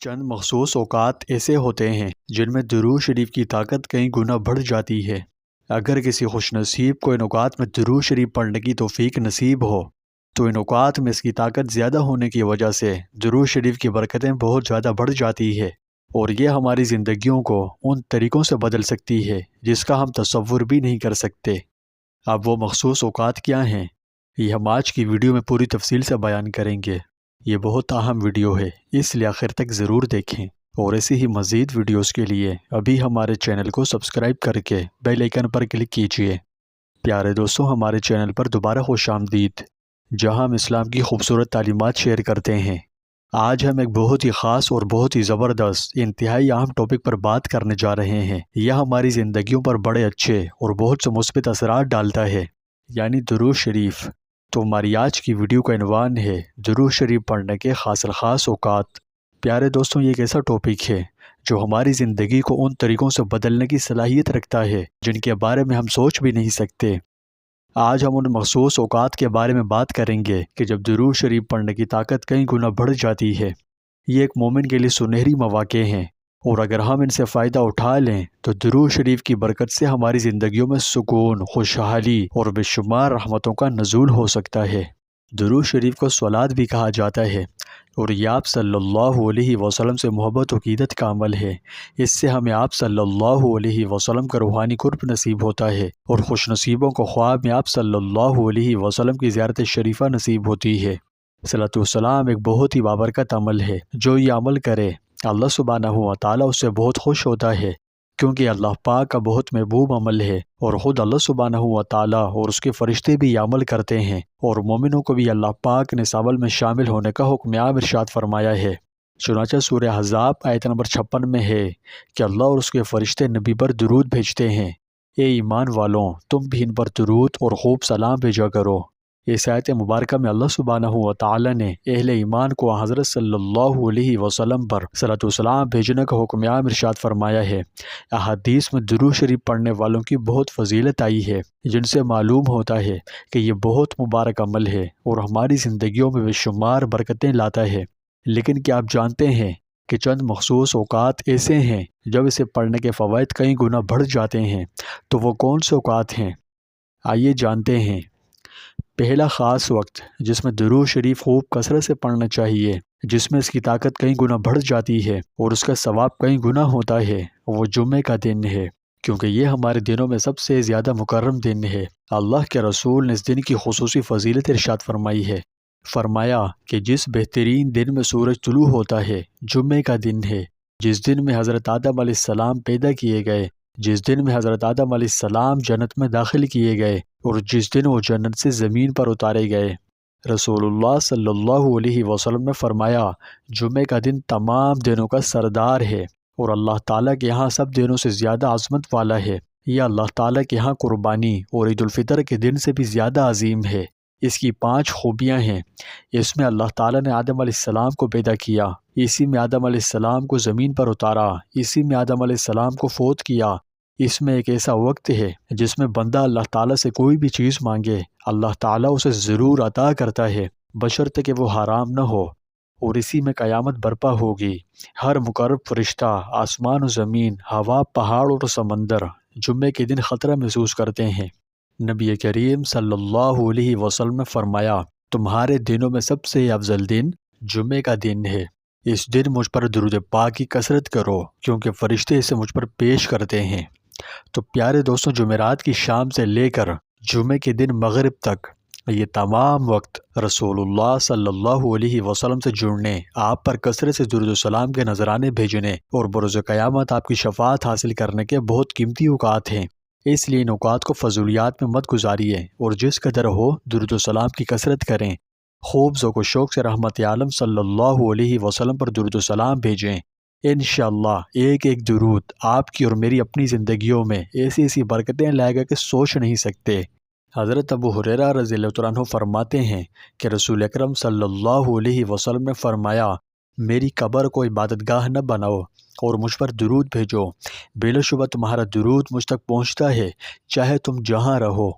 چند مخصوص اوقات ایسے ہوتے ہیں جن میں درود شریف کی طاقت کئی گنا بڑھ جاتی ہے۔ اگر کسی خوش نصیب کو ان اوقات میں درود شریف پڑھنے کی توفیق نصیب ہو تو ان اوقات میں اس کی طاقت زیادہ ہونے کی وجہ سے درود شریف کی برکتیں بہت زیادہ بڑھ جاتی ہے، اور یہ ہماری زندگیوں کو ان طریقوں سے بدل سکتی ہے جس کا ہم تصور بھی نہیں کر سکتے۔ اب وہ مخصوص اوقات کیا ہیں، یہ ہم آج کی ویڈیو میں پوری تفصیل سے بیان کریں گے۔ یہ بہت اہم ویڈیو ہے، اس لیے آخر تک ضرور دیکھیں، اور ایسی ہی مزید ویڈیوز کے لیے ابھی ہمارے چینل کو سبسکرائب کر کے بیل آئیکن پر کلک کیجیے۔ پیارے دوستوں، ہمارے چینل پر دوبارہ خوش آمدید، جہاں ہم اسلام کی خوبصورت تعلیمات شیئر کرتے ہیں۔ آج ہم ایک بہت ہی خاص اور بہت ہی زبردست انتہائی اہم ٹاپک پر بات کرنے جا رہے ہیں۔ یہ ہماری زندگیوں پر بڑے اچھے اور بہت سے مثبت اثرات ڈالتا ہے، یعنی درود شریف۔ تو ہماری آج کی ویڈیو کا عنوان ہے درود شریف پڑھنے کے خاص الخاص اوقات۔ پیارے دوستوں، یہ ایک ایسا ٹاپک ہے جو ہماری زندگی کو ان طریقوں سے بدلنے کی صلاحیت رکھتا ہے جن کے بارے میں ہم سوچ بھی نہیں سکتے۔ آج ہم ان مخصوص اوقات کے بارے میں بات کریں گے کہ جب درود شریف پڑھنے کی طاقت کئی گنا بڑھ جاتی ہے۔ یہ ایک مومن کے لیے سنہری مواقع ہیں، اور اگر ہم ان سے فائدہ اٹھا لیں تو درود شریف کی برکت سے ہماری زندگیوں میں سکون، خوشحالی اور بے شمار رحمتوں کا نزول ہو سکتا ہے۔ درود شریف کو صلوات بھی کہا جاتا ہے، اور یہ آپ صلی اللہ علیہ وسلم سے محبت و عقیدت کا عمل ہے۔ اس سے ہمیں آپ صلی اللہ علیہ وسلم کا روحانی قرب نصیب ہوتا ہے، اور خوش نصیبوں کو خواب میں آپ صلی اللہ علیہ وسلم کی زیارت شریفہ نصیب ہوتی ہے۔ صلاۃ والسلام ایک بہت ہی بابرکت عمل ہے، جو یہ عمل کرے اللہ سبحانہ و تعالیٰ اس سے بہت خوش ہوتا ہے، کیونکہ اللہ پاک کا بہت محبوب عمل ہے، اور خود اللہ سبحانہ و تعالیٰ اور اس کے فرشتے بھی یہ عمل کرتے ہیں، اور مومنوں کو بھی اللہ پاک نے اس عمل میں شامل ہونے کا حکم عام ارشاد فرمایا ہے۔ چنانچہ سورہ احزاب آیت نمبر 56 میں ہے کہ اللہ اور اس کے فرشتے نبی پر درود بھیجتے ہیں، اے ایمان والوں، تم بھی ان پر درود اور خوب سلام بھیجا کرو۔ اس آیت مبارکہ میں اللہ سبحانہ و تعالیٰ نے اہل ایمان کو حضرت صلی اللہ علیہ وسلم پر صلاۃ والسلام بھیجنے کا حکم عام ارشاد فرمایا ہے۔ احادیث میں درود شریف پڑھنے والوں کی بہت فضیلت آئی ہے، جن سے معلوم ہوتا ہے کہ یہ بہت مبارک عمل ہے اور ہماری زندگیوں میں بے شمار برکتیں لاتا ہے۔ لیکن کیا آپ جانتے ہیں کہ چند مخصوص اوقات ایسے ہیں جب اسے پڑھنے کے فوائد کئی گنا بڑھ جاتے ہیں؟ تو وہ کون سے اوقات ہیں؟ آئیے جانتے ہیں۔ پہلا خاص وقت جس میں درود شریف خوب کثرت سے پڑھنا چاہیے، جس میں اس کی طاقت کئی گنا بڑھ جاتی ہے اور اس کا ثواب کئی گنا ہوتا ہے، وہ جمعے کا دن ہے، کیونکہ یہ ہمارے دنوں میں سب سے زیادہ مکرم دن ہے۔ اللہ کے رسول نے اس دن کی خصوصی فضیلت ارشاد فرمائی ہے۔ فرمایا کہ جس بہترین دن میں سورج طلوع ہوتا ہے جمعے کا دن ہے، جس دن میں حضرت آدم علیہ السلام پیدا کیے گئے، جس دن میں حضرت آدم علیہ السلام جنت میں داخل کیے گئے، اور جس دن وہ جنت سے زمین پر اتارے گئے۔ رسول اللہ صلی اللہ علیہ وسلم نے فرمایا، جمعے کا دن تمام دنوں کا سردار ہے، اور اللہ تعالیٰ کے یہاں سب دنوں سے زیادہ عظمت والا ہے۔ یہ اللہ تعالیٰ کے یہاں قربانی اور عید الفطر کے دن سے بھی زیادہ عظیم ہے۔ اس کی 5 خوبیاں ہیں۔ اس میں اللہ تعالیٰ نے آدم علیہ السلام کو پیدا کیا، اسی میں آدم علیہ السلام کو زمین پر اتارا، اسی میں آدم علیہ السلام کو فوت کیا۔ اس میں ایک ایسا وقت ہے جس میں بندہ اللہ تعالیٰ سے کوئی بھی چیز مانگے، اللہ تعالیٰ اسے ضرور عطا کرتا ہے، بشرطے کہ وہ حرام نہ ہو۔ اور اسی میں قیامت برپا ہوگی۔ ہر مقرب فرشتہ، آسمان و زمین، ہوا، پہاڑ اور سمندر جمعے کے دن خطرہ محسوس کرتے ہیں۔ نبی کریم صلی اللہ علیہ وسلم نے فرمایا، تمہارے دنوں میں سب سے افضل دن جمعے کا دن ہے۔ اس دن مجھ پر درود پاک کی کثرت کرو، کیونکہ فرشتے اسے مجھ پر پیش کرتے ہیں۔ تو پیارے دوستوں، جمعرات کی شام سے لے کر جمعے کے دن مغرب تک یہ تمام وقت رسول اللہ صلی اللہ علیہ وسلم سے جڑنے، آپ پر کثرت سے درود و سلام کے نذرانے بھیجنے اور بروز قیامت آپ کی شفاعت حاصل کرنے کے بہت قیمتی اوقات ہیں۔ اس لیے ان اوقات کو فضولیات میں مت گزاریے، اور جس قدر ہو درود و سلام کی کثرت کریں۔ خوب ذوق و شوق سے رحمت عالم صلی اللہ علیہ وسلم پر درود و سلام بھیجیں۔ انشاءاللہ ایک ایک درود آپ کی اور میری اپنی زندگیوں میں ایسی ایسی برکتیں لائے گا کہ سوچ نہیں سکتے۔ حضرت ابو ہریرہ رضی اللہ تعالیٰ عنہ فرماتے ہیں کہ رسول اکرم صلی اللہ علیہ وسلم نے فرمایا، میری قبر کو عبادت گاہ نہ بناؤ اور مجھ پر درود بھیجو، بلا شبہ تمہارا درود مجھ تک پہنچتا ہے چاہے تم جہاں رہو۔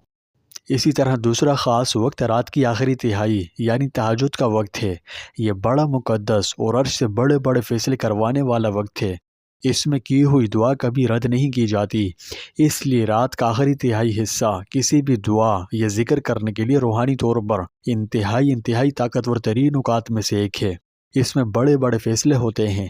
اسی طرح دوسرا خاص وقت رات کی آخری تہائی یعنی تہجد کا وقت ہے۔ یہ بڑا مقدس اور عرش سے بڑے بڑے فیصلے کروانے والا وقت ہے۔ اس میں کی ہوئی دعا کبھی رد نہیں کی جاتی، اس لیے رات کا آخری تہائی حصہ کسی بھی دعا یا ذکر کرنے کے لیے روحانی طور پر انتہائی طاقتور ترین اوقات میں سے ایک ہے۔ اس میں بڑے بڑے فیصلے ہوتے ہیں۔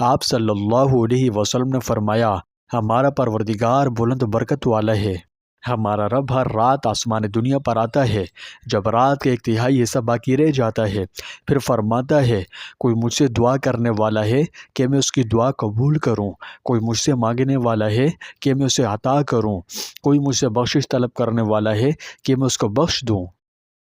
آپ صلی اللہ علیہ وسلم نے فرمایا، ہمارا پروردگار بلند برکت والا ہے، ہمارا رب ہر رات آسمان دنیا پر آتا ہے جب رات کا ایک تہائی حصہ باقی رہ جاتا ہے، پھر فرماتا ہے کوئی مجھ سے دعا کرنے والا ہے کہ میں اس کی دعا قبول کروں، کوئی مجھ سے مانگنے والا ہے کہ میں اسے عطا کروں، کوئی مجھ سے بخشش طلب کرنے والا ہے کہ میں اس کو بخش دوں۔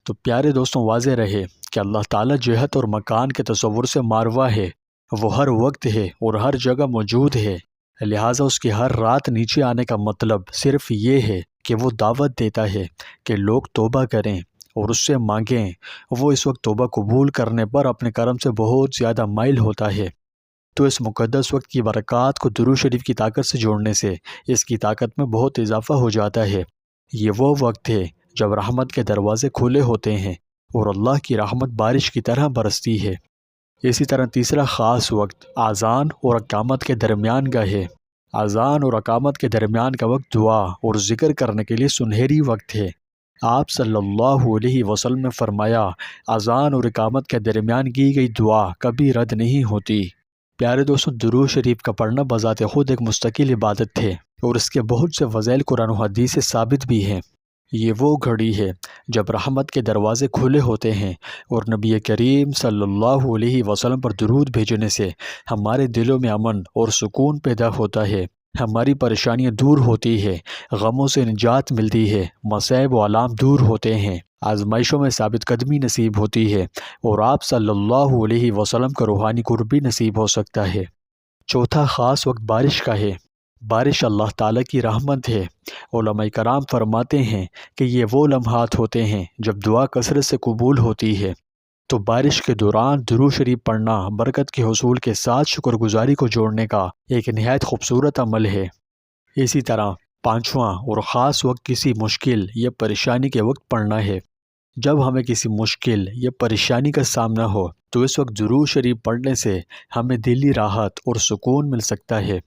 تو پیارے دوستوں، واضح رہے کہ اللہ تعالیٰ جہت اور مکان کے تصور سے ماروا ہے، وہ ہر وقت ہے اور ہر جگہ موجود ہے، لہٰذا اس کی ہر رات نیچے آنے کا مطلب صرف یہ ہے کہ وہ دعوت دیتا ہے کہ لوگ توبہ کریں اور اس سے مانگیں۔ وہ اس وقت توبہ قبول کرنے پر اپنے کرم سے بہت زیادہ مائل ہوتا ہے۔ تو اس مقدس وقت کی برکات کو درود شریف کی طاقت سے جوڑنے سے اس کی طاقت میں بہت اضافہ ہو جاتا ہے۔ یہ وہ وقت ہے جب رحمت کے دروازے کھلے ہوتے ہیں اور اللہ کی رحمت بارش کی طرح برستی ہے۔ اسی طرح تیسرا خاص وقت اذان اور اقامت کے درمیان کا ہے۔ اذان اور اقامت کے درمیان کا وقت دعا اور ذکر کرنے کے لیے سنہری وقت ہے۔ آپ صلی اللہ علیہ وسلم نے فرمایا، اذان اور اقامت کے درمیان کی گئی دعا کبھی رد نہیں ہوتی۔ پیارے دوستوں، درود شریف کا پڑھنا بذات خود ایک مستقل عبادت ہے اور اس کے بہت سے فضائل قرآن و حدیث سے ثابت بھی ہیں۔ یہ وہ گھڑی ہے جب رحمت کے دروازے کھلے ہوتے ہیں اور نبی کریم صلی اللہ علیہ وسلم پر درود بھیجنے سے ہمارے دلوں میں امن اور سکون پیدا ہوتا ہے، ہماری پریشانیاں دور ہوتی ہے، غموں سے نجات ملتی ہے، مصائب و آلام دور ہوتے ہیں، آزمائشوں میں ثابت قدمی نصیب ہوتی ہے اور آپ صلی اللہ علیہ وسلم کا روحانی قرب بھی نصیب ہو سکتا ہے۔ چوتھا خاص وقت بارش کا ہے۔ بارش اللہ تعالیٰ کی رحمت ہے۔ علماء کرام فرماتے ہیں کہ یہ وہ لمحات ہوتے ہیں جب دعا کثرت سے قبول ہوتی ہے۔ تو بارش کے دوران درود شریف پڑھنا برکت کے حصول کے ساتھ شکر گزاری کو جوڑنے کا ایک نہایت خوبصورت عمل ہے۔ اسی طرح پانچواں اور خاص وقت کسی مشکل یا پریشانی کے وقت پڑھنا ہے۔ جب ہمیں کسی مشکل یا پریشانی کا سامنا ہو تو اس وقت درود شریف پڑھنے سے ہمیں دلی راحت اور سکون مل سکتا ہے،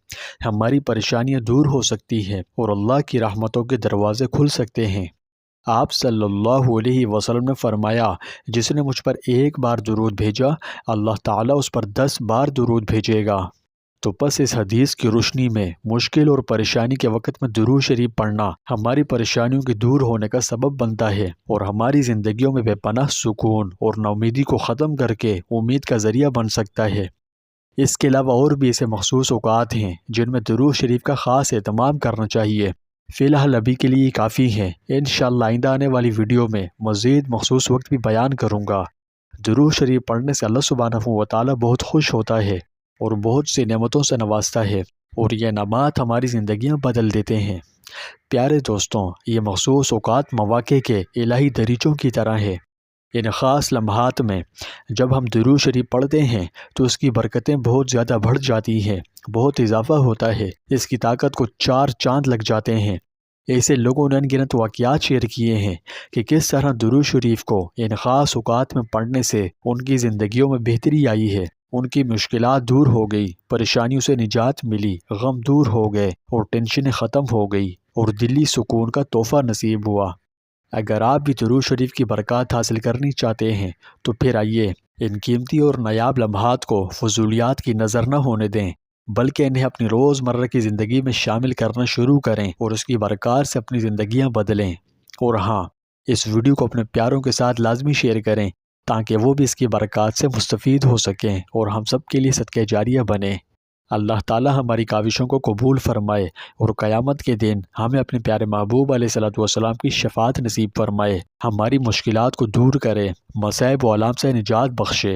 ہماری پریشانیاں دور ہو سکتی ہیں اور اللہ کی رحمتوں کے دروازے کھل سکتے ہیں۔ آپ صلی اللہ علیہ وسلم نے فرمایا، جس نے مجھ پر ایک بار درود بھیجا اللہ تعالیٰ اس پر 10 بار درود بھیجے گا۔ تو پس اس حدیث کی روشنی میں مشکل اور پریشانی کے وقت میں درود شریف پڑھنا ہماری پریشانیوں کے دور ہونے کا سبب بنتا ہے اور ہماری زندگیوں میں بے پناہ سکون اور ناامیدی کو ختم کر کے امید کا ذریعہ بن سکتا ہے۔ اس کے علاوہ اور بھی ایسے مخصوص اوقات ہیں جن میں درود شریف کا خاص اہتمام کرنا چاہیے۔ فی الحال ابھی کے لیے کافی ہے، انشاءاللہ آئندہ آنے والی ویڈیو میں مزید مخصوص وقت بھی بیان کروں گا۔ درود شریف پڑھنے سے اللہ سبحانہ و تعالیٰ بہت خوش ہوتا ہے اور بہت سی نعمتوں سے نوازتا ہے اور یہ نعمات ہماری زندگیاں بدل دیتے ہیں۔ پیارے دوستوں، یہ مخصوص اوقات مواقع کے الہی دریچوں کی طرح ہے۔ ان خاص لمحات میں جب ہم درود شریف پڑھتے ہیں تو اس کی برکتیں بہت زیادہ بڑھ جاتی ہیں، بہت اضافہ ہوتا ہے، اس کی طاقت کو 4 چاند لگ جاتے ہیں۔ ایسے لوگوں نے انگنت واقعات شیئر کیے ہیں کہ کس طرح درود شریف کو ان خاص اوقات میں پڑھنے سے ان کی زندگیوں میں بہتری آئی ہے، ان کی مشکلات دور ہو گئی، پریشانیوں سے نجات ملی، غم دور ہو گئے اور ٹینشنیں ختم ہو گئی اور دلی سکون کا تحفہ نصیب ہوا۔ اگر آپ بھی درود شریف کی برکات حاصل کرنی چاہتے ہیں تو پھر آئیے ان قیمتی اور نایاب لمحات کو فضولیات کی نظر نہ ہونے دیں، بلکہ انہیں اپنی روزمرہ کی زندگی میں شامل کرنا شروع کریں اور اس کی برکات سے اپنی زندگیاں بدلیں۔ اور ہاں، اس ویڈیو کو اپنے پیاروں کے ساتھ لازمی شیئر کریں تاکہ وہ بھی اس کی برکات سے مستفید ہو سکیں اور ہم سب کے لیے صدقہ جاریہ بنیں۔ اللہ تعالی ہماری کاوشوں کو قبول فرمائے اور قیامت کے دن ہمیں اپنے پیارے محبوب علیہ الصلوۃ والسلام کی شفاعت نصیب فرمائے، ہماری مشکلات کو دور کرے، مصائب و آلام سے نجات بخشے۔